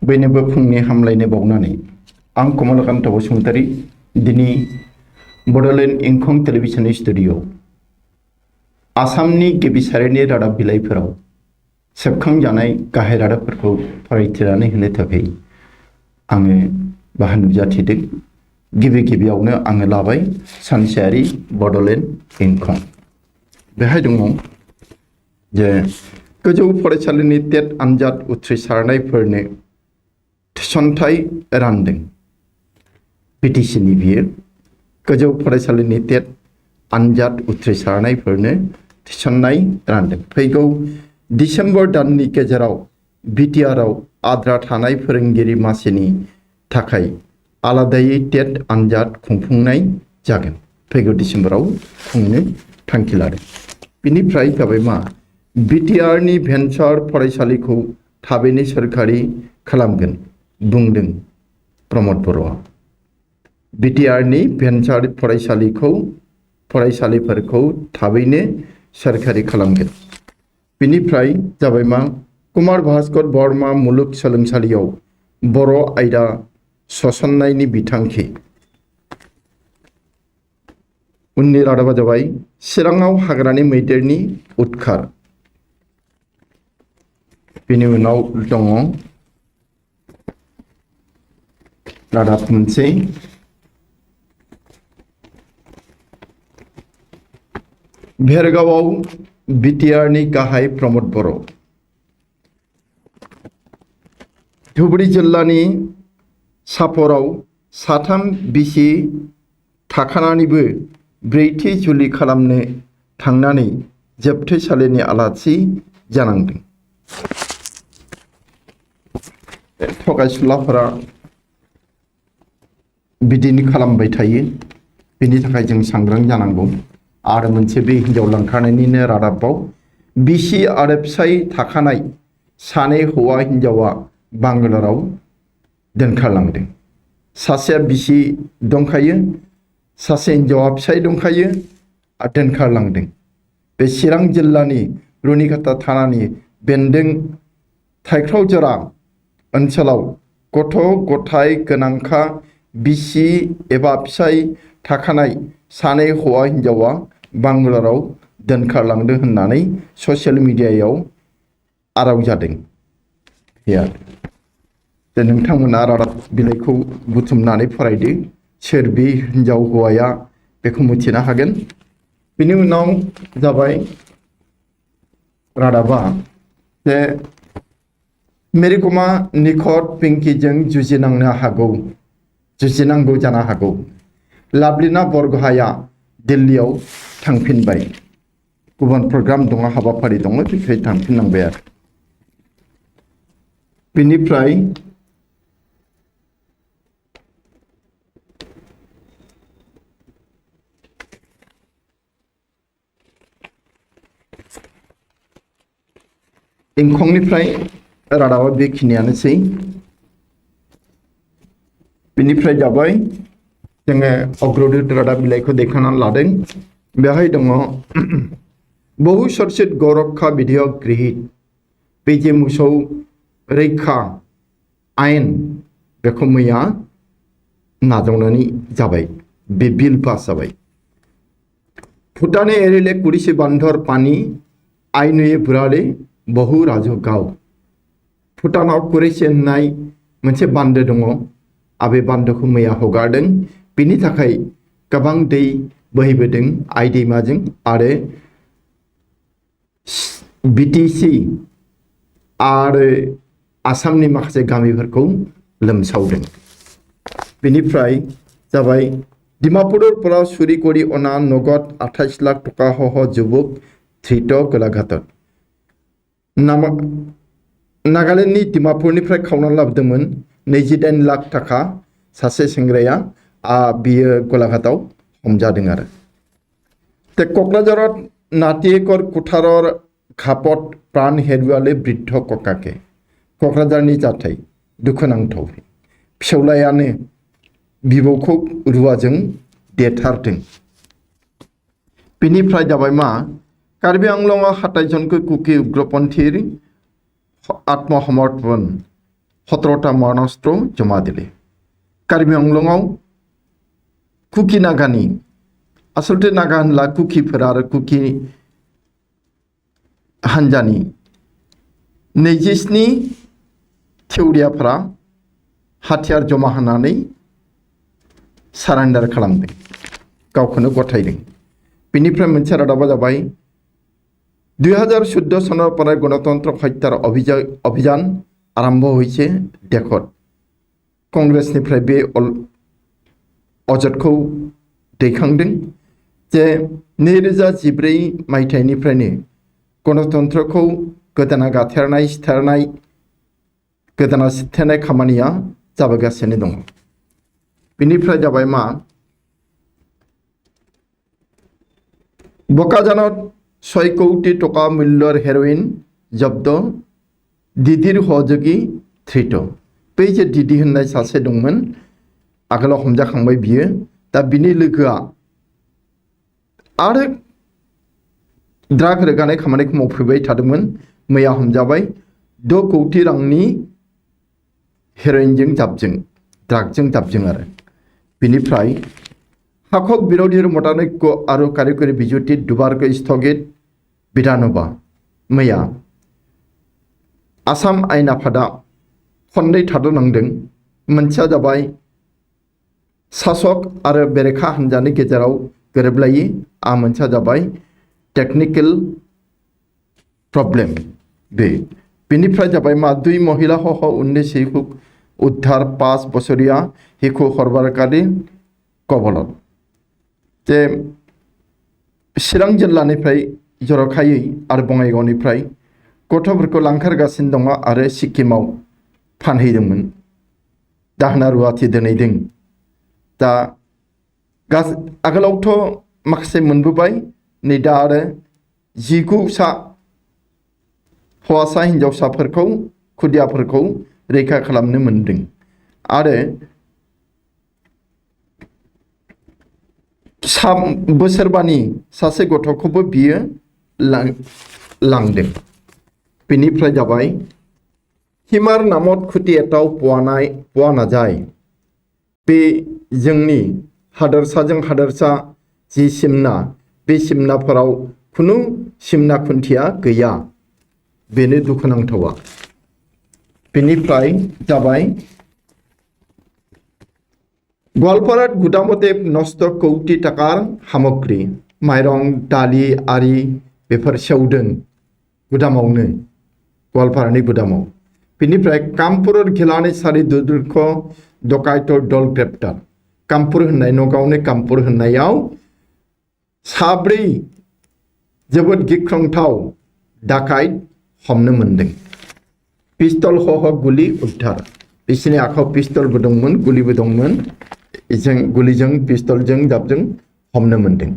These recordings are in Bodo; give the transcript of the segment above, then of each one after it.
बयनोबो फुंनि हामलायनाय बावनानै आं कमलकान्त बसुमतारी दिनै बड'लेण्ड इंखं टेलिभिजन स्टुडिअ आसामनि गिबि सारिनि रादाब बिलाइफोराव सेबखांजानाय गाहाय रादाबफोरखौ फरायथिनानै होनो थाखाय आङो बाहागो नुजाथिदों। गिबियावनो आङो लाबाय सानसेयारि बड'लेण्ड इंखं। बेहाय दङ जे गोजौ फरायसालिनि टेट आनजाद उथ्रिसारनायफोरनो थिसनथाइ रानदों। बिटिसिनि बियो गोजौ फरायसालिनि टेट आनजाद उथ्रिसारनायफोरनो थिसननाय रानदों। फैगौ डिसेम्बर दाननि गेजेराव बिटिआरआव आद्रा थानाय फोरोंगिरि मासिनि थाखाय आलादायै टेट आनजाद खुंफुंनाय जागोन। फैगौ डिसेम्बराव खुंनो थांखि लादों। बिनिफ्राय जाबाय मा बिटिआरनि भेन्सार फरायसालिखौ थाबैनो सोरखारि खालामगोन बुंदों प्रमद बर'आ। बिटिआरनि भेन्सार फरायसालिफोरखौ थाबैनो सोरखारि खालामगोन। बिनिफ्राय जाबाय मा कुमार भास्कर बर्मा मुलुगसोलोंसालियाव बर' आयदा सोसननायनि बिथांखि। उननि रादाबा जाबाय चिराङाव हाग्रानि मैदेरनि उदखार। बिनि उनाव दङ रादाब मोनसे भेरगावआव बिटिआरनि गाहाय प्रमद बर'। धुबुरी जिल्लानि सापराव साथाम बिसि थाखानानैबो ब्रैथि जुलि खालामनो थांनानै जोबथेसालिनि आलासि जानांदों। थगायसुलाफोरा बिदिनो खालामबाय थायो। बेनि थाखाय जों सांग्रां जानांगौ। आरो मोनसे बे हिन्जाव लांखारनायनिनो रादाबाव बिसि आरो फिसाय थाखानाय सानै हौवा हिन्जावा बांगालराव दोनखारलांदों। सासेया बिसि दंखायो, सासे हिन्जावा फिसाय दंखायो आरो दोनखारलांदों। बे चिरां जिल्लानि रुनिकाटा थानानि बेन्दों थाइख्रावजरा ओनसोलाव गथ' गथाय गोनांखा बिसि एबा फिसाय थाखानाय सानै हौवा हिन्जावा बांगालराव दोनखारलांदों होननानै ससियेल मिडियायाव आराव जादों। नोंथांमोना रादाब बिलाइखौ बुथुमनानै फरायदो। सोर बे हिन्जाव हौवाया बेखौ मिथिनो हागोन। बिनि उनाव जाबाय रादाबा जे मेरिकमा निखट पिंकीजों जुजिनांगौ जानो हागौ। लाभलिना बरग'हाया दिल्लीयाव थांफिनबाय। गुबुन प्रग्राम दङ, हाबाफारि दङ, बेखाय थांफिननांबाय आरो। बिनिफ्राय इंखंनिफ्राय रादाबा बेखिनियानोसै। बिनिफ्राय जाबाय जोङो अग्रदूत रादाब बिलाइखौ दैखांनानै लादों। बेहाय दङ बहु चर्चित गौरक्षा विधेयक गृहीत। बे जे मोसौ रैखा आयेन बेखौ मैया नाजावनानै जाबाय। बे बिल पास जाबाय। भूटाने एरिले कुरिशी बांधर पानी आइनुये बुराले बहु राजु गाव। भुटानाव कुरिशी होननाय मोनसे बान्दो दङ। आबे बान्दोखौ मैया हगारदों। बिनि थाखाय गोबां दै बोहैबोदों आइ दैमाजों आरो बिटिसि आरो आसामनि माखासे गामिफोरखौ लोमसावदों। बिनिफ्राय जाबाय डिमापुৰৰ পৰা চুৰি কৰি অনা নগদ 28 লাখ টকা সহ যুৱক ধৃত গোলাঘাটত। नागालेण्डनि डिमापुरनिफ्राय खावनानै लाबोदोंमोन 28 लाख थाखा सासे सेंग्राया बियो गलाघाटआव हमजादों आरो। क'क्राझाराव नातिएकर कुठाৰৰ घापत प्राण हेरुवाले बृद्ध ककाके। क'क्राझारनि जाथाय दुखुनांथाव। फिसौलायानो बिबौखौ रुवाजों देथारदों। बिनिफ्राय जाबाय मा कार्बि आंलंआव 27 जनखौ कुकी उग्रपन्थीर आत्मसमर्पण। 17টা মারণাস্ত্র জমা দিলে कार्बि आंलंआव कुकी नागानि आसलते नागा होनला कुकिफोरा आरो कुकी हान्जानि 27 थिउरियाफोरा हाथियार जमा होनानै सारेन्डार खालामदों गावखौनो गथायदों बेनिफ्राय मोनसे रादाबा जाबाय 2014 सनाव पराय गणतंत्र हत्यार अभियान आरम्भ होइसे देखत कंग्रेसनिफ्राय बे अजदखौ दैखांदों जे 2014 मायथाइनिफ्रायनो गणतंत्रखौ गोदाना गाथेरनाय सिथारनाय गोदाना सिथारनाय खामानिया जाबोगासिनो दं बेनिफ्राय जाबाय मा बकाजानाव 6 कोटी टका मूल्यर हेर'इन जब्द दिदिर सहयोगी धृत बै जे दिदि होननाय सासे दंमोन आगोलाव हमजाखांबाय बियो दा बिनि लोगोआ आरो ड्राग रोगानाय खामानिखौ मावफैबाय थादोंमोन मैया हमजाबाय 2 कोटी रांनि हेर'इनजों जाबजों ड्रागजों जाबजों आरो बिनिफ्राय हाकक बिरोधी मतानैक्य आरो कारिकरी बिजुति दुबारको स्थगित विधानसभा मैया आसाम आयेन आफादा खननै थाद'नांदों मोनसेया जाबाय शासक आरो बेरेखा हान्जानि गेजेराव गोरोबलायि मोनसेया जाबाय टेक्निकल प्रब्लेम बेनिफ्राय जाबाय मा 2 महिला सह 19 शिशु उद्धार 5 बछरिया शिशु हरबारकारि कबलत जे चिरां जिल्लानिफ्राय जर'खायै आरो बङाइगावनिफ्राय गथ'फोरखौ लांखारगासिनो दङ आरो सिक्किमाव फानहैदोंमोन दाहोना रुवाथि दोनहैदों दा आगोलावथ' माखासे मोनबोबाय नै दा आरो 19सा हौवासा हिन्जावसाफोरखौ खुदियाफोरखौ रैखा खालामनो मोनदों आरो बोसोरबानि सासे गथ'खौबो बियो लांदों बेनिफ्राय जाबाय हिमार नामत खुटि एटाव पोवा नाजाय बे जोंनि हादोरसाजों हादोरसा जि सिमना बे सिमनाफोराव खुनु सिमना खुन्थिया गैया बेनो दुखुनांथावा बेनिफ्राय जाबाय गवालपारात गुदामते नष्ट कौटि टाकार सामग्री माइरं दालि आरि बेफोर सेवदों गुदामावनो गवालपारानि गुदामाव बेनिफ्राय कामपुर घिलानि सारि दुर्ख डकायतर दल ग्रेप्टार कामपुर होननाय नगावनि कामपुर होननायाव 4 जोबोद गिख्रंथाव डाकाइत हमनो मोनदों पिस्तल सह गुलि उद्धार बिसोरनि आखायाव पिस्तलबो दंमोन गुलिबो दंमोन जों गुलिजों पिस्तलजों जाबजों हमनो मोनदों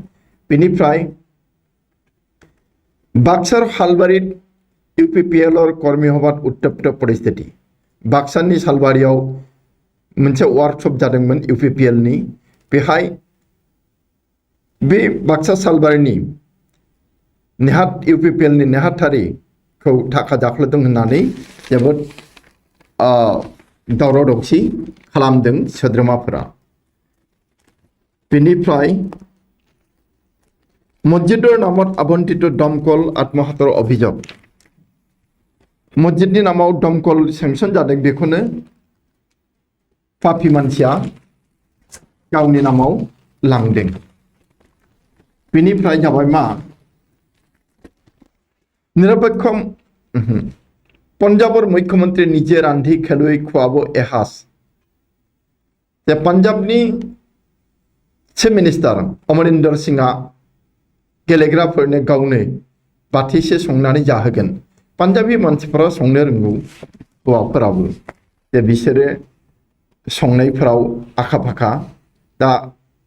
बेनिफ्राय बाक्सार हालबारि यूपीपीएलर कर्मी सभात उत्तप्त परिस्थिति बाक्सानि सालबारियाव मोनसे वर्कशप जादोंमोन यूपीपीएलनि बेहाय बे बाक्सा सालबारिनि नेहात यूपीपीएलनि नेहाथारिखौ थाखा जाख्लदों होननानै जोबोद दावराव दावसि खालामदों सोद्रोमाफोरा बेनिफ्राय मस्जिदर नामत आबन्टित दमकल आत्महत्यार अभियोग मस्जिदनि नामाव दमकल सेंसन जादों बेखौनो पापी मानसिया गावनि नामाव लांदों बेनिफ्राय जाबाय मा निरपेक्ष पंजाबर मुख्यमंत्री निजे रान्धि खेलुई खुआबो एहास जे पंजाबनि चिफ मिनिस्टार अमरिंदर सिंह गेलेग्राफोरनो गावनो बाथिसे संनानै जाहोगोन पान्जाबी मानसिफोरा संनो रोंगौ हौवाफोराबो जे बिसोरो संनायफोराव आखा फाखा दा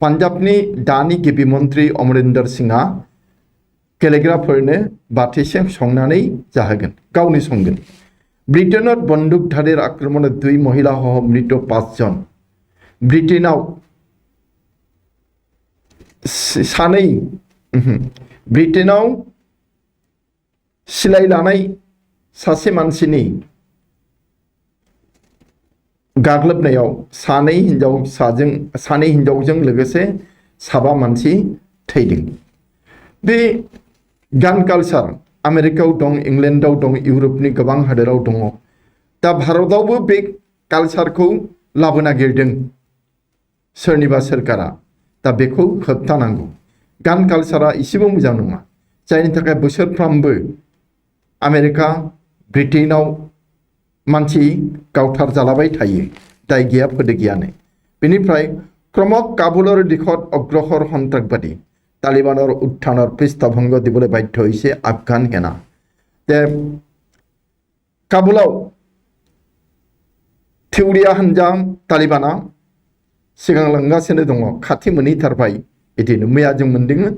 पान्जाबनि दानि गिबि मन्त्रि अमरिंदर सिंहआ गेलेग्राफोरनो बाथिसे संनानै जाहोगोन गावनो संगोन ब्रिटेनत बन्दुकधारीर आक्रमणत 2 महिला सह मृत 5 जन ब्रिटेनाव सानै ब्रिटेनाव सिलाइ लानाय सासे मानसिनि गाग्लोबनायाव सानै हिनजावजों लोगोसे साबा मानसि थैदों। बे गान कालचार आमेरिकायाव दं, इंलेन्डआव दं, इउरपनि गोबां हादोराव दङ। दा भारतआवबो बे कालचारखौ लाबोनो नागिरदों सोरनिबा सोरखारा। दा बेखौ होबथानांगौ। गान कालचारा एसेबो मोजां नङा, जायनि थाखाय बोसोरफ्रामबो आमेरिका ब्रिटेनाव मानसि गावथार जालाबाय थायो, दाय गैया फोदो गैयानो। बेनिफ्राय क्रमक काबुলৰ দিশত অগ্ৰসৰ সন্ত্ৰাসবাদী তালিবানৰ উত্থানৰ পৃষ্ঠভংগ দিবলৈ বাধ্য হৈছে আফগান সেনা। কাবুলাव थिउरिया हान्जा तालिबाना सिगांलांगासिनो दङ, खाथि मोनहैथारबाय। बिदिनो मैया जों मोनदोंमोन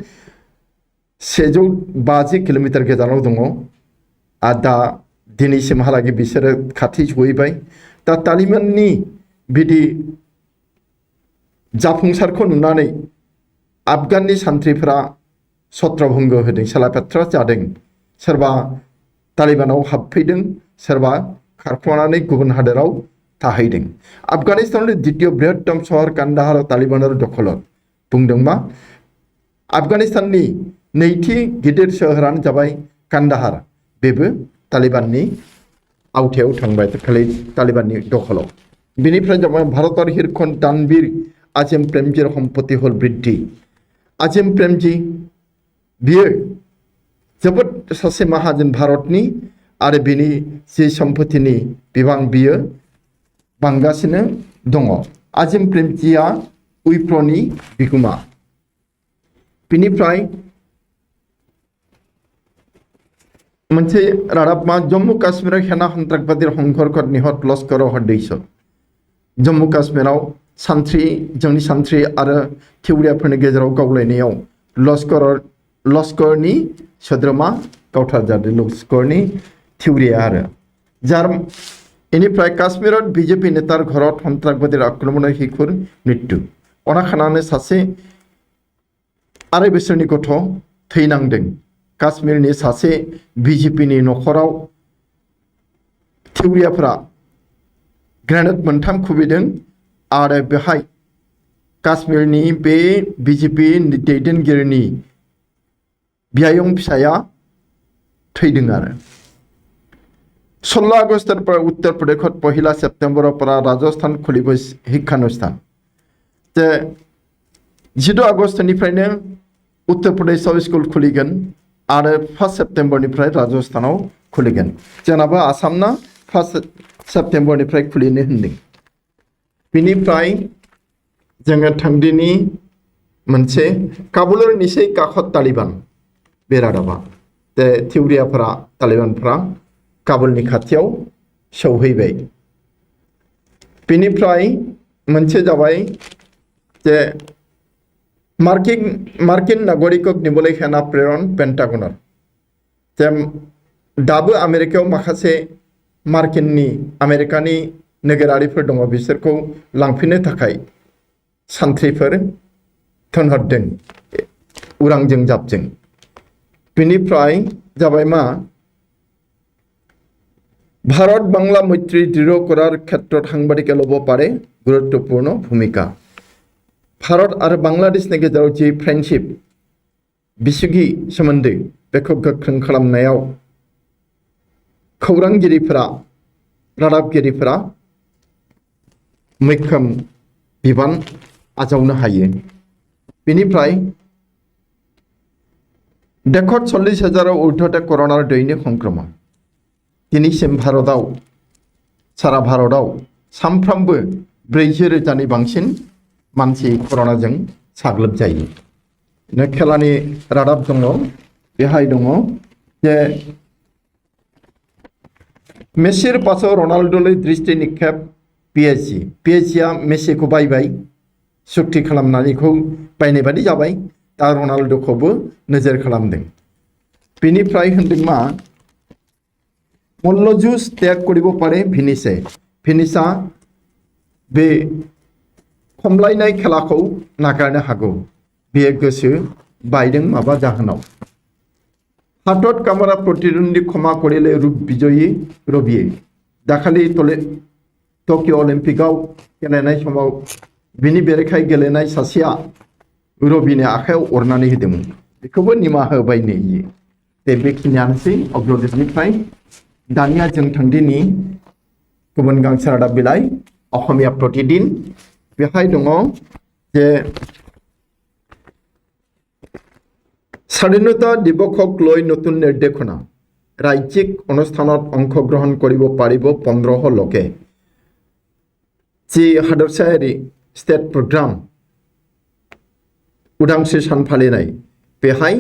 150 किल'मिटार गोजानाव दङ। दा दिनैसिमहालागै बिसोरो खाथि सहैबाय। दा तालिबाननि बिदि जाफुंसारखौ नुनानै आफगाननि सान्थ्रिफोरा सत्रभंग होदों, सालापेत्रा जादों। सोरबा तालिबानाव हाबफैदों, सोरबा खारखुमानानै गुबुन हादोराव थाहैदों। आफगानिस्ताननि द्वितीय बृहत्तम सहर कान्दाहार तालिबानर दखলত। बुंदों मा? आफगानिस्ताननि नैथि गिदिर सोहोरानो जाबाय कान्दाहार, बेबो तालिबाननि आवथायाव थांबाय, तालिबाननि दखलाव। बेनिफ्राय जाबाय भारतारि हिरखन दानबीर আজিম প্ৰেমজীৰ সম্পত্তি হ'ল বৃদ্ধি। আজিম প্ৰেমজী बियो जोबोद सासे माहाजोन भारतनि, आरो बिनि जि सम्पतिनि बिबां बियो बांगासिनो दङ। আজিম प्रेमजीया उइप्र'नि बिगुमा। बिनिफ्राय मोनसे रादाबमा जम्मु काश्मीराव सेना सन्त्रासबादीर সংঘৰ্ষত নিহত লস্কৰৰ সদস্য। जम्मु काश्मीराव जोंनि सान्थ्रि आरो थिउरियाफोरनि गेजेराव गावलायनायाव लस्करनि सोद्रोमा गावथार जादों, लस्करनि थिउरिया आरो। बेनिफ्राय काश्मीराव बिजेपि नेतार घराव सन्त्रासबादीर आक्रमणआव शिशुर मृत्यु। अनाखानानो सासे 2 बोसोरनि गथ' थैनांदों। काश्मीरनि सासे बिजेपिनि न'खराव थिउरियाफोरा ग्रेनेड 3 खुबैदों, आरो बेहाय काश्मीरनि बे बिजेपि दैदेनगिरिनि बियायं फिसाया थैदों आरो। 16 আগষ্টৰ পৰা উত্তৰ প্ৰদেশত 1 ছেপ্টেম্বৰৰ পৰা ৰাজস্থান খুলিব শিক্ষানুষ্ঠান। 14 আগষ্টनिफ्रायनो उत्तर प्रदेशआव स्कुल खुलिगोन, आरो 1 सेप्टेम्बरनिफ्राय राजस्थानाव खुलिगोन। जेनेबा आसामना 1 सेप्टेम्बरनिफ्राय खुलिनो होनदों। बिनिफ्राय जोङो थांदिनि मोनसे काबुलर निसै काखत तालिबान बे रादाबा। थिउरियाफोरा तालिबानफ्रा काबुलनि खाथियाव सौहैबाय। बिनिफ्राय मोनसे जाबाय जे मार्किन नागरिকক निबोलै सेना प्रेरण पेन्टागनार। जे दाबो आमेरिकायाव माखासे आमेरिकानि नोगोरारिफोर दङ, बिसोरखौ लांफिननो थाखाय सान्थ्रिफोर थिनहरदों उरांजों जाबजों। बिनिफ्राय जाबाय मा? भारत बांला मैत्री दृढ़ करार क्षेत्रत साংবাদিকে ল'ব পাৰে गुरुत्वपूर्ण भूमिका। भारत आरो बांलादेशनि गेजेराव जि फ्रेन्डशिप बिसुगि सोमोन्दो बेखौ गोख्रों खालामनायाव खौरांगिरिफोरा, रादाबगिरिफोरा मैखोम बिबान आजावनो हायो। बेनिफ्राय देशत 40,000 ঊৰ্ধ্বতে कर'नार दैनिक संक्रमण। दिनैसिम सारा भारताव सानफ्रामबो 40,000नि बांसिन मानसि कर'नाजों साग्लोबजायो। खेलानि रादाब दङ, बेहाय दङ जे मेसिर पासआव रनाल्ड'लै दृष्टि निक्षेप पिएसजिआ मेसिखौ बायबाय, सुक्ति खालामनानैखौ बायनाय बादि जाबाय। दा रनाल्ड'खौबो नोजोर खालामदों। बेनिफ्राय होनदों मा? मल्लजुज त्याग करिब पारे भिनिसआ बे खमलायनाय खेलाखौ नागारनो हागौ, बेयो गोसो बायदों माबा जाहोनाव। हाथत कामारा प्रतिद्वন্দ্বী क्षमा करिले रूप विजयी रबिये। दाखालि टकिअ अलिम्पिकआव गेलेनाय समाव बिनि बेरेखायै गेलेनाय सासेया रबिनि आखायाव अरनानै होदोंमोन बेखौबो निमाहा होबायनो इयो दे बेखिनियानोसै अग्रदूतनिफ्राय दानिया जों थांदिनि गुबुन गांसे रादाब बिलाइ असमिया प्रतिदिन बेहाय दङ जे স্বাধীনতা দিৱসক লৈ নতুন নিৰ্দেশনা ৰাজ্যিক অনুষ্ঠানত অংশগ্ৰহণ কৰিব পাৰিব 1500 লোকে যি হাদৰসায়াरि स्टेट प्रग्राम उदांस्रि सान फालिनाय बेहाय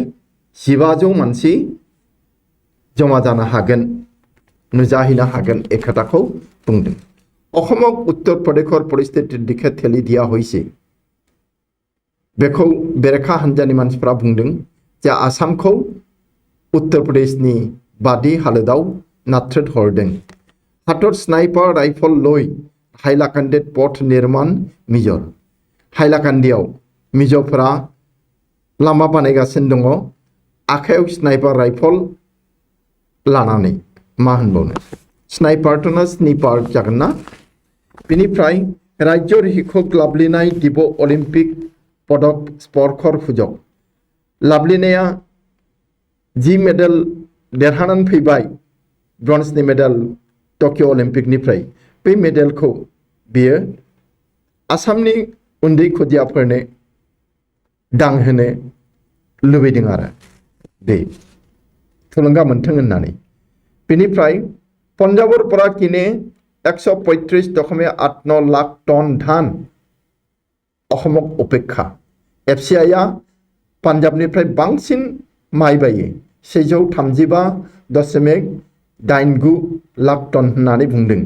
1500 मानसि जमा जानो हागोन नुजाहैनो हागोन ए खोथाखौ बुंदों অসমক उत्तर प्रदेशर परिस्थितिर दिखे ठेलि दिया হৈছে बेखौ बेरेखा हान्जानि मानसिफ्रा बुंदों जे आसामखौ उत्तर प्रदेशनि बादि हालोदाव नाथ्रोद हरदों हाथर स्नाइपार राइफल लय हाइलाकान्दित पथ निर्माण मिजर हाइलाकान्दियाव मिजरफोरा लामा बानायगासिनो दङ आखायाव स्नाइपार राइफल लानानै मा होनबावनो स्नाइपारटना स्निपार जागोन ना बेनिफ्राय राज्य रिहिखौ लाबलिनाय दिब अलिम्पिक पदक स्पर्शर सुजग लाबलिनाया जि मेडेल देरहानानै फैबाय ब्रन्जनि मेडेल टकिअ अलिम्पिकनिफ्राय बे मेडेलखौ बियो आसामनि उन्दै खुदियाफोरनो दांहोनो लुबैदों आरो बे थुलुंगा मोनथों होननानै बेनिफ्राय पन्जाबर পৰা किने 135.89 लाख टन धान अসমक उपेक्षा एफसिआइआ पान्जाबनिफ्राय बांसिन माइ बायो 135.89 लाख टन होननानै बुंदों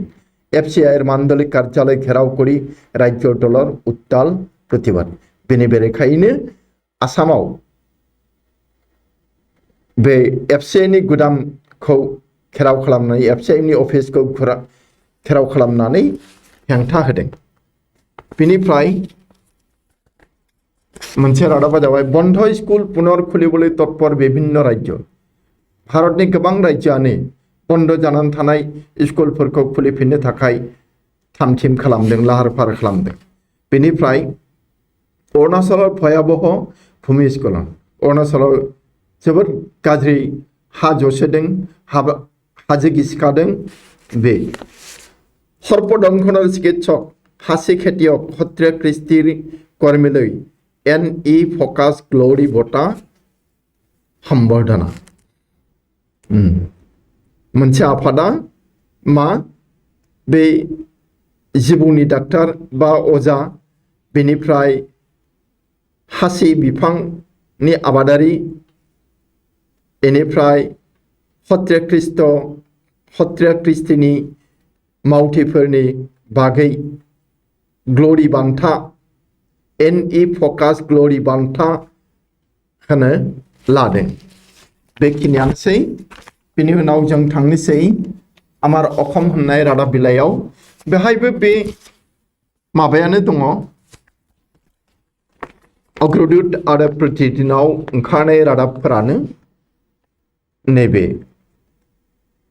एफसिआइर मान्डलिक कार्यालय घेराव करि राज्य दलर उत्ताल प्रतिबाद बेनि बेरेखायैनो आसामाव बे एफसिआइनि गुदामखौ घेराव खालामनानै एफसिआइनि अफिसखौ घेराव खालामनानै हेंथा होदों बेनिफ्राय मोनसे रादाबा जाबाय बन्ध स्कुल पुनर खुलिबोलै तत्पर विभिन्न राज्य भारतनि गोबां राज्योआनो बन्द जानानै थानाय स्कुलफोरखौ खुलिफिननो थाखाय थामथिम खालामदों लाहार फाहार खालामदों बेनिफ्राय अरुणाचलाव भयाबह भूमिस्खलन अरुणाचलाव जोबोद गाज्रि हा जसोदों हाजो गिसिखादों बे सर्पदंखনৰ चिकित्सक हासि खेतियक सत्रिय कृष्टिर कर्मिलै NE फकास ग्ल'री बटा सम्बर्धना मोनसे आफादा मा बे जिबौनि डाक्टार बा अजा बेनिफ्राय हासि बिफांनि आबादारि बेनिफ्राय सत्रिय कृष्टिनि मावथिफोरनि बागै ग्ल'री बान्था NE फकास ग्ल'री बान्था होनो लादों बेखिनियानोसै बेनि उनाव जों थांनोसै आमार अखम होननाय रादाब बिलाइयाव बेहायबो बे माबायानो दङ अग्रदूत आरो प्रतिदिनाव ओंखारनाय रादाबफोरानो नैबे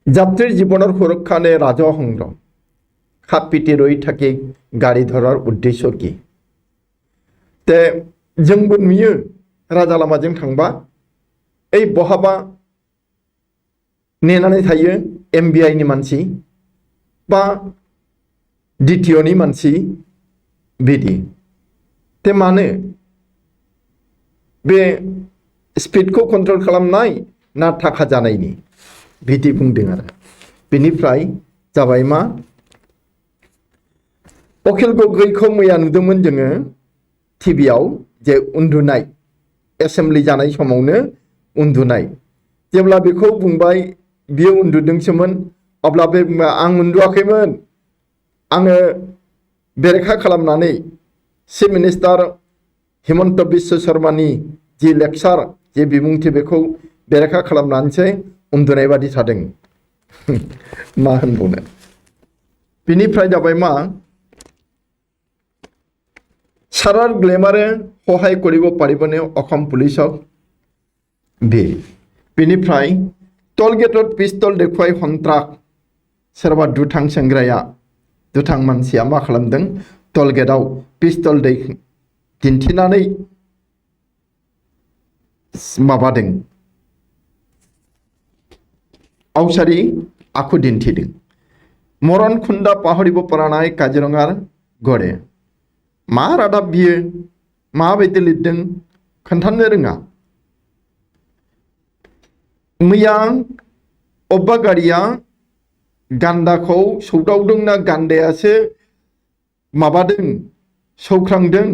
যাত্ৰীৰ জীৱনৰ সুৰক্ষানে ৰাজহ সংগ্ৰাম খাপ পিটি ৰৈ থাকি গাড়ী ধৰাৰ উদ্দেশ্য কি তে जोंबो नुयो राजा लामाजों थांबा এই बहाबा नेनानै थायो MBI नि मानसि बा DTO नि मानसि बिदि ते मानो बे स्पिडखौ कन्ट्रल खालामनाय ना थाखा जानायनि बिदि बुंदों आरो बेनिफ्राय जाबाय मा अखिल गगैखौ मैया नुदोंमोन जोङो टिभियाव जे उन्दुनाय एसेम्बलि जानाय समावनो उन्दुनाय जेब्ला बेखौ बुंबाय बियो उन्दुदोंसोमोन अब्ला बे आं उन्दुआखैमोन आङो बेरेखा खालामनानै चिफ मिनिस्टार हिमन्त बिश्व शर्मानि जि लेक्चार जे बिबुंथि बेखौ बेरेखा खालामनानैसो उन्दुनाय बादि थादों मा होनबावनो बिनिफ्राय जाबाय मा सारार ग्लेमारे सहाय करिब पारिबने अखम पुलिसक टोल गेटत पिस्तल देखुवाय सन्त्राक सोरबा दुथां सेंग्राया दुथां मानसिया मा खालामदों टलगेटआव पिस्तल दिन्थिनानै माबादों आवसारि आखु दिन्थिदों। मरन खुन्दा पाहरिब परानाय काजिरङार गड़े मा रादाब बियो माबायदि लिरदों खोन्थानो रोङा। मैया अब्बा गारिया गान्दाखौ सौदावदोंना गान्दायासो माबादों सौख्रांदों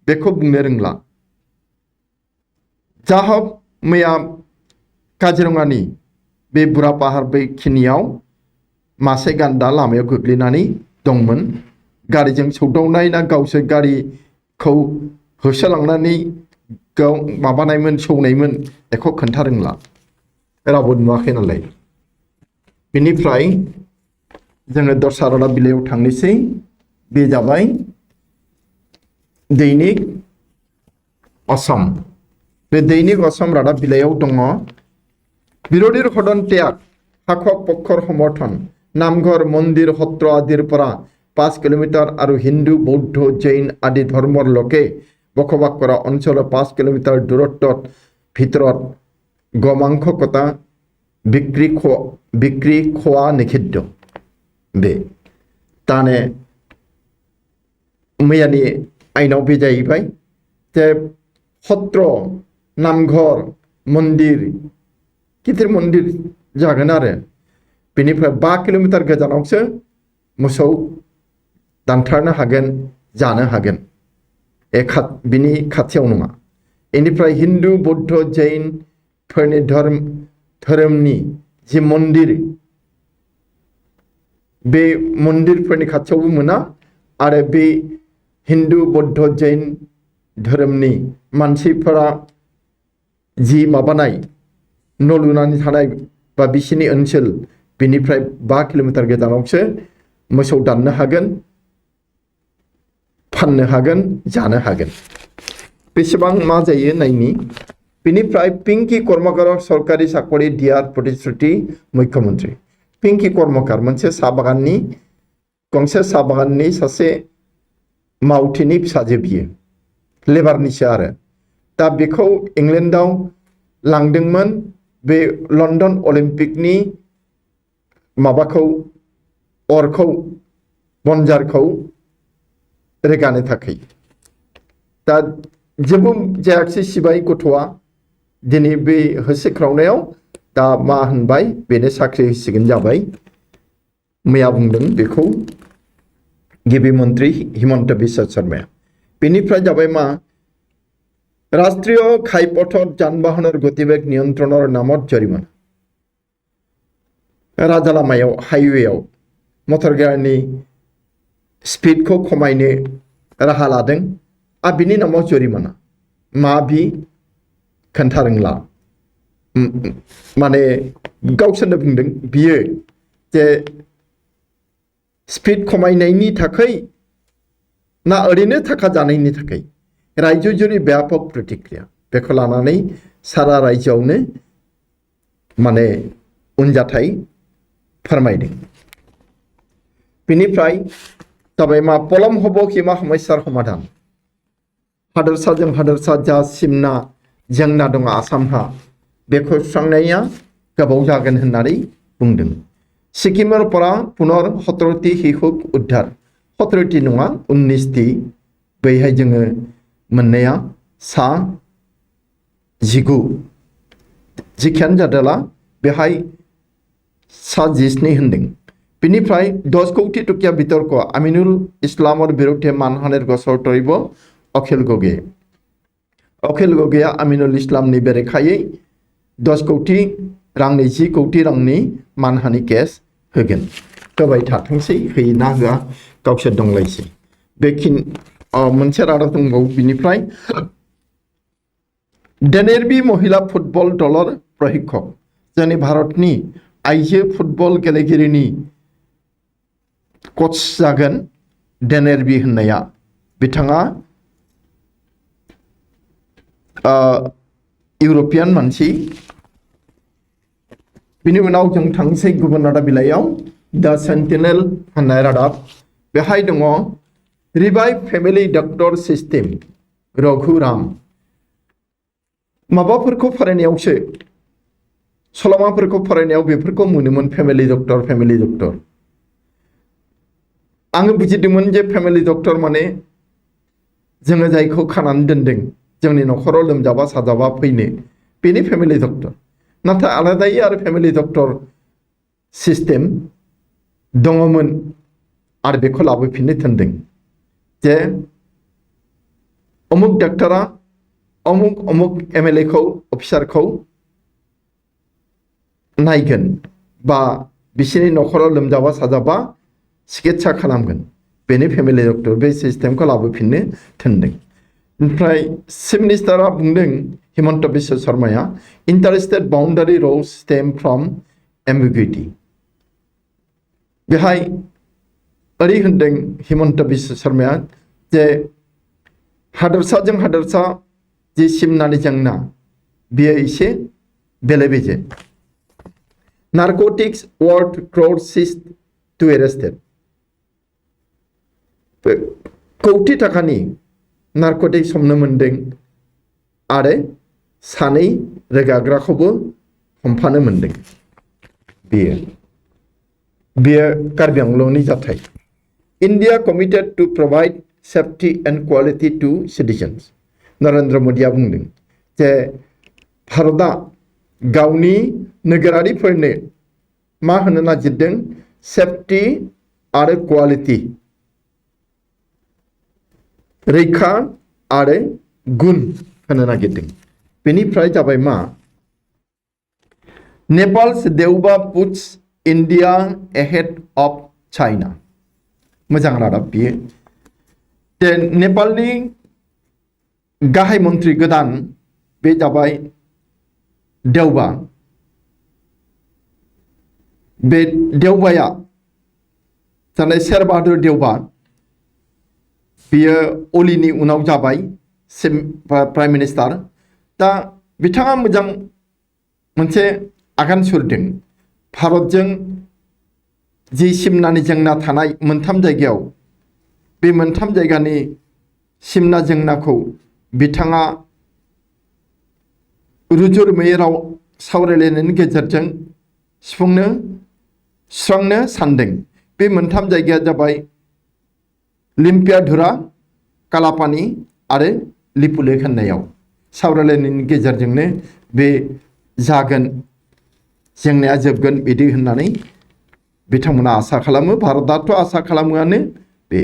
बेखौ बुंनो रोंला। जाहक मैया काजिरङानि बे बुरा पाहार बेखिनियाव मासे गान्दा लामायाव गोग्लैनानै दंमोन। गारिजों सौदावनाय ना गावसोर गारिखौ होसोलांनानै माबानायमोन सौनायमोन बेखौ खोन्था रोंला, रावबो नुवाखै नालाय। बेनिफ्राय जोङो दस्रा रादाब बिलाइयाव थांनोसै। बे जाबाय दैनिक असम। बे दैनिक असम रादाब बिलाइयाव दङ बिरोधीर सदन त्याग শাসক পক্ষৰ সমৰ্থন নামঘৰ মন্দিৰ সত্ৰ আদিৰ পৰা 5 কিলোমিটাৰ আৰু হিন্দু বৌদ্ধ জৈন আদি ধৰ্মৰ লোকে বসবাস কৰা অঞ্চলৰ 5 কিলোমিটাৰ দূৰত্বৰ ভিতৰত গোমাংস কটা বিক্ৰী খোৱা নিষিদ্ধ। बे ताने मैयानि आइनाव बे जाहैबाय जे सत्र नामघर मन्दिर गिदिर मन्दिर जागोन आरो बेनिफ्राय 5 किलोमिटार गोजानावसो मोसौ दानथारनो हागोन जानो हागोन बिनि खाथियाव नङा। बेनिफ्राय हिन्दु बौद्ध जैन फोरनि धोरोमनि जि मन्दिर बे मन्दिरफोरनि खाथियावबो मोना आरो बे हिन्दु बौद्ध जैन धोरोमनि मानसिफोरा जि माबानाय न' लुनानै थानाय बा बिसिनि ओनसोल बिनिफ्राय 5 किलोमिटार गोजानावसो मोसौ दाननो हागोन फाननो हागोन जानो हागोन। बेसेबां मा जायो नायनि। बेनिफ्राय पिंकी कर्मकार सरकारि साकरि दियार प्रतिश्रुति मुख्यमंत्री। पिंकी कर्मकार मोनसे गंसे साहा बागाननि सासे मावथिनि फिसाजो बियो लेबारनिसो आरो दा बेखौ इंलेन्डआव लांदोंमोन बे लन्डन अलिम्पिकनि माबाखौ अरखौ बनजारखौ रोगानो थाखाय। दा जेबो जायाखिसै सिबाय गथ'आ दिनै बे होसोख्रावनायाव दा मा होनबाय बेनो साख्रि होसिगोन जाबाय। मैया बुंदों बेखौ गिबि मन्त्री हिमन्त बिश्व शर्माया। बेनिफ्राय जाबाय मा राष्ट्रीय घाइपथत যানবাহনৰ গতিবেগ নিয়ন্ত্ৰণৰ নামত জৰিমনা। राजा लामायाव हाइवेआव मटर गारिनि स्पिडखौ खमायनो राहा लादों आरो बिनि नामाव जरिमाना। मा बि खोन्था रोंला माने गावसोरनो बुंदों बियो जे स्पिड खमायनायनि थाखाय ना ओरैनो थाखा जानायनि थाखाय रायजो जुरि व्यापक प्रतिक्रिया बेखौ लानानै सारा रायजोआवनो माने उनजाथाय फोरमायदों। बेनिफ्राय जाबाय मा पलम हब हिमा समस्यार समाधान। हादोरसाजों हादोरसा जा सिमना जेंना दङ आसामहा बेखौ सुस्रांनाया गोबाव जागोन होननानै बुंदों। सिक्किमर পৰা पुनर 17টি শিশুক उद्धार 17টি नङा 19টি बैहाय जोङो मोननाया सा 19 जिखियानो जादोला बेहाय सा 17 होनदों। बेनिफ्राय 10 कोटी टकिया बितर्क आमिनुल इस्लामर बिरुद्धे मानहानिर गसर तरिब अखिल गगैया आमिनुल इस्लामनि बेरेखायै 10 कोटी रांनि 10 कोटी रांनि मानहानि केस होगोन। होबाय थाथोंसै होयोना होआ गावसोर दंलायसै। बेखिनि मोनसे रादाब दंबावो। बिनिफ्राय डेनेरबी महिला फुटबल दलर प्रशिक्षक जोंनि भारतनि आइजो फुटबल गेलेगिरिनि कोच जागोन डेनेरबी होननाया। बिथाङा इउर'पियान मानसि। बिनि उनाव जों थांसै गुबुन रादाब बिलाइयाव दा सेन्टिनेल होननाय रादाब। बेहाय दङ revive family doctor system Raghuram माबाफोरखौ फरायनायावसो सल'माफोरखौ फरायनायाव बेफोरखौ मोनोमोन फेमिलि डक्टर आङो बुजिदोंमोन जे फेमिलि डक्टर माने जोङो जायखौ खानानै दोनदों जोंनि न'खराव लोमजाबा साजाबा फैनो बेनि फेमिलि डक्टर नाथाय आलादायै आरो फेमिलि डक्टर सिस्टेम दङमोन आरो बेखौ लाबोफिननो थिनदों जे अमुक डाक्टरा अमुक एमएलए खौ अफिसारखौ नायगोन बा बिसोरनि न'खराव लोमजाबा साजाबा चिकित्सा खालामगोन बेनि फेमिलि डक्टर बे सिस्टेमखौ लाबोफिननो थिनदों ओमफ्राय चिफ मिनिस्टारा बुंदों हिमन्त बिश्व शर्माया interstate boundary rows stem from ambiguity बेहाय ओरै होनदों हिमन्त बिश्व शर्माया जे हादोरसाजों हादोरसा जि सिमनानि जेंना बियो एसे बेले बेजे नारकटिक्स वर्ल्ड क्र'ड सीज्ड टु एरेस्टेड कौटि थाखानि नारकटिक्स हमनो मोनदों आरो सानै रोगाग्राखौबो हमफानो मोनदों बेयो कार्बि आंलंनि जाथाय India committed to provide safety and quality to citizens. Narendra Modia बुंदों जे भारतआ गावनि नोगोरारिफोरनो मा होनो नागिरदों सेफटि आरो क्वालिटि रैखा आरो गुन होनो नागिरदों बेनिफ्राय जाबाय मा Nepals Deuba puts India ahead of China मोजां रादाब बियो जे नेपालनि गाहाय मन्त्रि गोदान बे जाबाय देउबा बे देउबाया जानाय शेर बाहादुर देउबा बियो अलिनि उनाव जाबाय प्राइम मिनिस्टार दा बिथाङा मोजां मोनसे आगान सुरदों भारतजों जि सिमनानि जेंना थानाय मोनथाम जायगायाव बे मोनथाम जायगानि सिमना जेंनाखौ बिथाङा रुजुरुमुयै राव सावरायलायनायनि गेजेरजों सुस्रांनो सानदों बे मोनथाम जायगाया जाबाय लिम्पियाधुरा कालापानि आरो लिपुलेख होननायाव सावरायलायनायनि गेजेरजोंनो बे जागोन जेंनाया जोबगोन बिदि होननानै बिथांमोना आसा खालामो भारतआथ' आसा खालामोआनो बे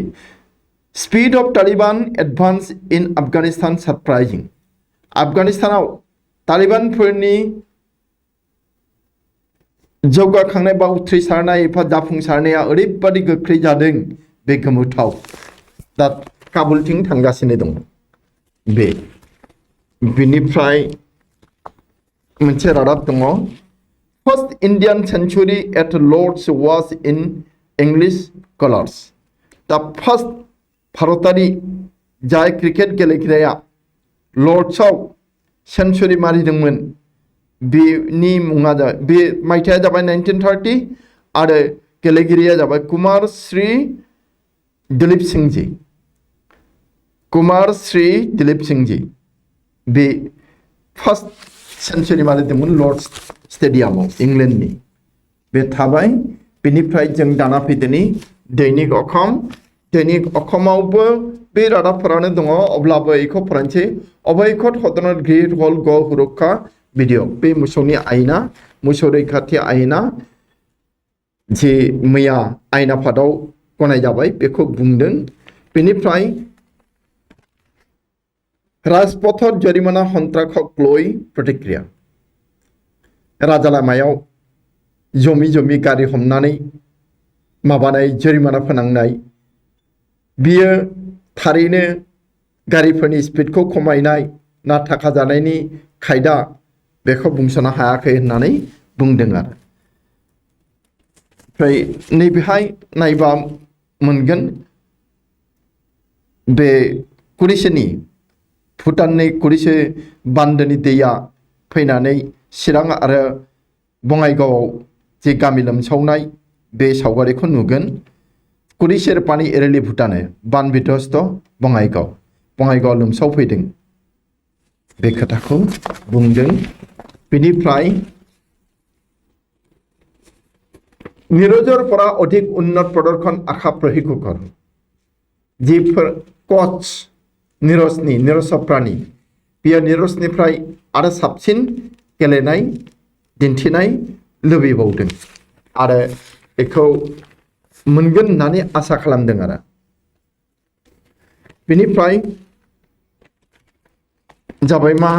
स्पीड अफ तालिबान एडभान्स इन आफगानिस्तान सरप्राइजिं आफगानिस्तानाव तालिबानफोरनि जौगाखांनाय बा उथ्रिसारनाय एबा जाफुंसारनाया ओरैबादि गोख्रै जादों बे गोमोथाव दा काबुलथिं थांगासिनो दं बेनिफ्राय मोनसे रादाब दङ First Indian century at Lord's was in English colours. The first भारतारि जाय क्रिकेट गेलेगिरिया लर्ड्सआव सेन्चुरि मारिदोंमोन बेनि मुङा बे मायथाइया जाबाय 1930 आरो गेलेगिरिया जाबाय कुमार श्री दिलीप सिंजी बे फार्स्ट सेन्चुरि मारिदोंमोन लर्ड्स स्टेडियामाव इंलेन्डनि बे थाबाय बेनिफ्राय जों दाना फैदोनि दैनिक अखमावबो बे रादाबफोरानो दङ अब्लाबो बेखौ फरायनोसै अभयकट हदनर ग्रेट हल ग हुरखा भिडिअ बे मोसौनि आयना मोसौ रैखाथि आयना जे मैया आयना आफादाव गनाय जाबाय बेखौ बुंदों बेनिफ्राय राजपथर जरिमाना हन्त्राखौ क्लय प्रतिक्रिया राजा लामायाव जमी गारि हमनानै माबानाय जरिमाना फोनांनाय बियो थारैनो गारिफोरनि स्पिडखौ खमायनाय ना थाखा जानायनि खायदा बेखौ बुंस'नो हायाखै होननानै बुंदों आरो ओमफ्राय नैबेहाय नायबा मोनगोन बे कुरिसेनि भुटाननि कुरिसे बान्दोनि दैया फैनानै चिरां आरो बङाइगावआव जे गामि लोमसावनाय बे सावगारिखौ नुगोन कुरिसेर पानी एरेलि भुटाने बान बिध्वस्त बङाइगाव लोमसावफैदों बे खोथाखौ बुंदों। बेनिफ्राय निरजरपरा अधिक उन्नत प्रदर्शन आखा प्रशिक्षकर जिफोर कोच निरज चप्रानि बियो निरजनिफ्राय आरो साबसिन गेलेनाय दिन्थिनाय लुबैबावदों आरो बेखौ मोनगोन होननानै आसा खालामदों आरो। बेनिफ्राय जाबाय मा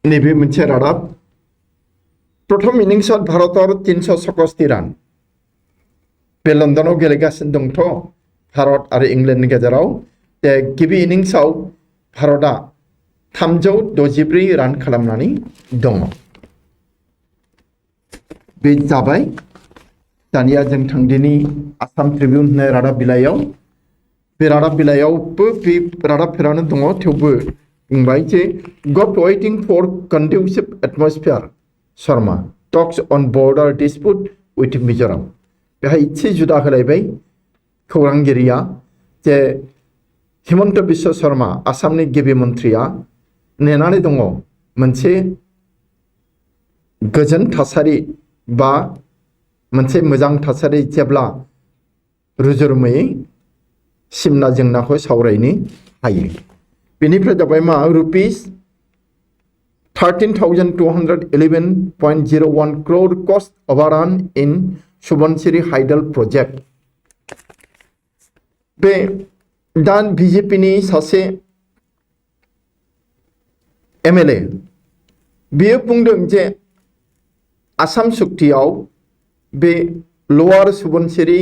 नैबे मोनसे रादाब प्रथम इनिंसआव भारतआव 367 रान बे लन्दनाव गेलेगासिनो दंथ' भारत आरो इंलेन्डनि गेजेराव गिबि इनिंसआव भारतआ 364 रान खालामनानै दङ। बे जाबाय। दानिया जों थांदिनि आसाम ट्रिबिउन होननाय रादाब बिलाइयाव बे रादाब बिलाइयावबो बे रादाबफोरानो दङ थेवबो बुंबाय जे got waiting for conducive atmosphere Sharma talks on border dispute with Mizoram बेहाय एसे जुदा होलायबाय खौरांगिरिया जे हिमन्त बिश्व शर्मा आसामनि गिबि मन्थ्रिया नेनानै दङ मोनसे गोजोन थासारि बा मोनसे मोजां थासारि जेब्ला रुजुरुमुयै सिमना जेंनाखौ सावरायनो हायो। बेनिफ्राय जाबाय मा rupees 13,211.01 crore cost overrun in Subansiri hydel project बे दान बीजेपीनि सासे एमएलए बियो बुंदों जे आसाम सुक्तियाव बे लवार सुबनसिरि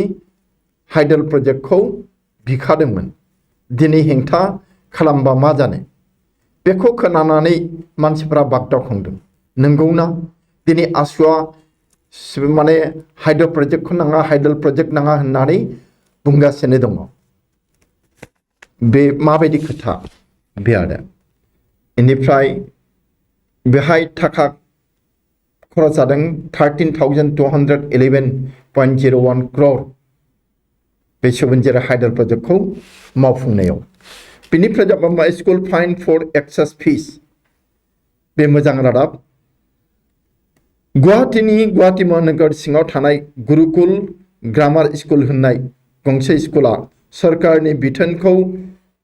हाइडल प्रोजेक्टखौ बिखादोंमोन दिनै हेंथा खालामबा मा जानो बेखौ खोनानानै मानसिफ्रा बागदावखांदों नंगौना दिनै आसुआ माने हाइडल प्रोजेक्टखौ नाङा हाइडल प्रोजेक्ट नाङा होननानै बुंगासिनो दङ बे माबायदि खोथा बे आरो बेनिफ्राय बेहाय थाखा खरच जादों 13,211.01 crore बे सुबनसिरि हाइडल प्रोजेक्टखौ मावफुंनायाव। बेनिफ्राय जाबाय स्कुल फाइन फर एक्सेस फिस बे मोजां रादाब गुवाहाटी महानगर सिङाव थानाय गुरुकुल ग्रामार स्कुल होननाय गंसे स्कुला सरकारनि बिथोनखौ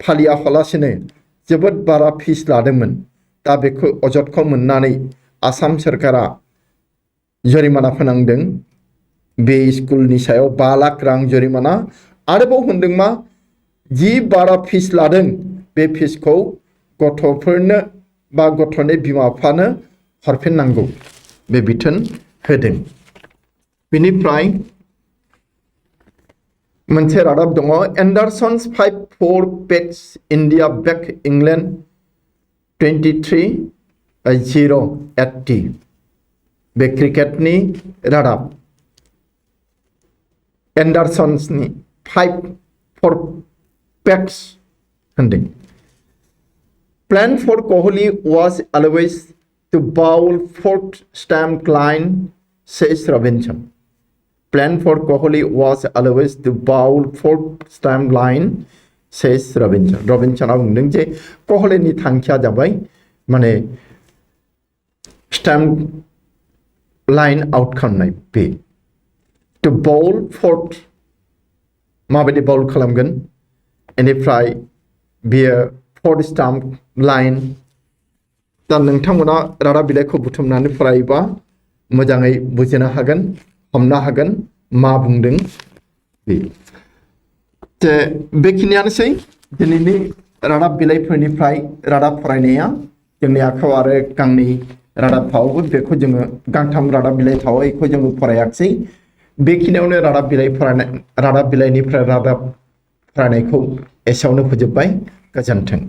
फालियालासिनो जोबोद बारा फिस लादोंमोन दा बेखौ अजदखौ मोननानै आसाम सरकारा जरिमाना फोनांदों बे स्कुलनि सायाव 5 लाख रां जरिमाना आरोबाव होनदों मा जि बारा फिस लादों बे फिसखौ गथ'फोरनो बा गथ'नि बिमा बिफानो हरफिननांगौ बे बिथोन होदों। बेनिफ्राय मोनसे रादाब दङ एन्डारसन्स 5-4 पेक्स इन्डिया बेक इंलेन्ड 23-0 बे क्रिकेटनि रादाब एन्डारसन्सनि 5-4 पेक्स होनदों plan for Kohli was always to bowl 4th stamped line says Robinson plan for Kohli was always to bowl 4th stamped line says Robinson रबिनसना बुंदों जे कोहलीनि थांखिया जाबाय माने स्टैम्प लाइन आउट खालामनाय बे टू बाउल 4th माबायदि बाउल खालामगोन बेनिफ्राय बियो 4th स्टाम्प लाइन दा नोंथांमोना रादाब बिलाइखौ बुथुमनानै फरायोबा मोजाङै बुजिनो हागोन हमनो हागोन मा बुंदों बे जे बेखिनियानोसै दिनैनि रादाब बिलाइफोरनिफ्राय रादाब फरायनाया जोंनि आखायाव आरो गांनै रादाब थाबावो बेखौ जोङो गांथाम रादाब बिलाइ थाबावो बेखौ जोङो फरायाखिसै बेखिनियावनो रादाब बिलाइनिफ्राय रादाब फरायनायखौ एसेयावनो फोजोबबाय गोजोन्थों।